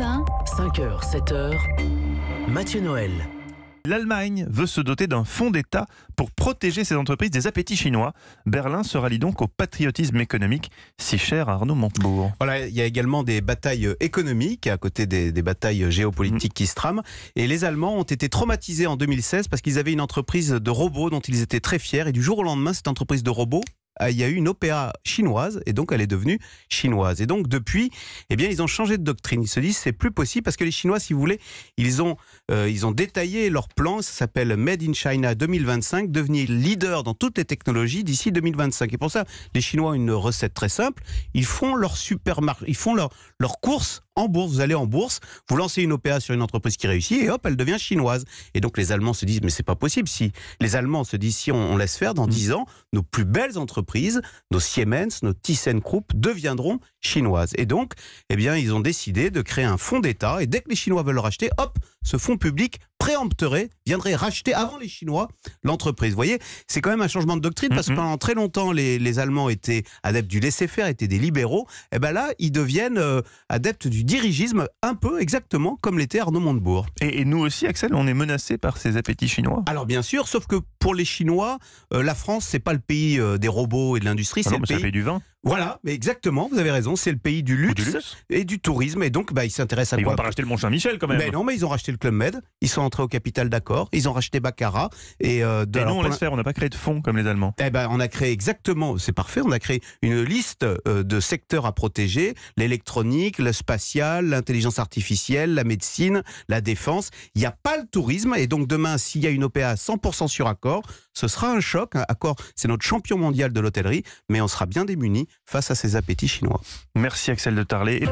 matin, 5h, 7h, Mathieu Noël. L'Allemagne veut se doter d'un fonds d'État pour protéger ses entreprises des appétits chinois. Berlin se rallie donc au patriotisme économique si cher à Arnaud Montebourg. Voilà, il y a également des batailles économiques à côté des batailles géopolitiques qui se trament. Et les Allemands ont été traumatisés en 2016 parce qu'ils avaient une entreprise de robots dont ils étaient très fiers. Et du jour au lendemain, cette entreprise de robots, il y a eu une OPA chinoise et donc elle est devenue chinoise. Et donc depuis, eh bien, ils ont changé de doctrine. Ils se disent c'est plus possible parce que les Chinois, si vous voulez, ils ont détaillé leur plan. Ça s'appelle Made in China 2025, devenir leader dans toutes les technologies d'ici 2025. Et pour ça, les Chinois ont une recette très simple. Ils font leur supermarché, ils font leur course en bourse. Vous allez en bourse, vous lancez une OPA sur une entreprise qui réussit et hop, elle devient chinoise. Et donc les Allemands se disent mais c'est pas possible. Si les Allemands se disent si on laisse faire, dans 10 ans, nos plus belles entreprises, nos Siemens, nos ThyssenKrupp deviendront chinoises. Et donc, eh bien, ils ont décidé de créer un fonds d'État et dès que les Chinois veulent le racheter, hop, ce fonds public préempterait, viendrait racheter avant les Chinois l'entreprise. Vous voyez, c'est quand même un changement de doctrine parce que pendant très longtemps, les Allemands étaient adeptes du laisser-faire, étaient des libéraux. Et bien là, ils deviennent adeptes du dirigisme, un peu exactement comme l'était Arnaud Montebourg. Et nous aussi, Axel, on est menacés par ces appétits chinois. Alors bien sûr, sauf que pour les Chinois, la France, c'est pas le pays des robots et de l'industrie, c'est le pays du vin. Voilà, mais exactement, vous avez raison, c'est le pays du luxe et du tourisme. Et donc, ils s'intéressent à quoi? Ils vont pas racheter le Mont-Saint-Michel quand même. Mais non, mais ils ont racheté le Club Med, ils sont entrés au capital d'accord, ils ont racheté Baccarat. Et nous, on laisse faire, on n'a pas créé de fonds comme les Allemands. Eh ben, on a créé exactement, c'est parfait, on a créé une liste de secteurs à protéger, l'électronique, le spatial, l'intelligence artificielle, la médecine, la défense. Il n'y a pas le tourisme, et donc demain, s'il y a une OPA à 100% sur Accor, ce sera un choc. Accor, c'est notre champion mondial de l'hôtellerie, mais on sera bien démunis face à ces appétits chinois. Merci Axel de Tarlet.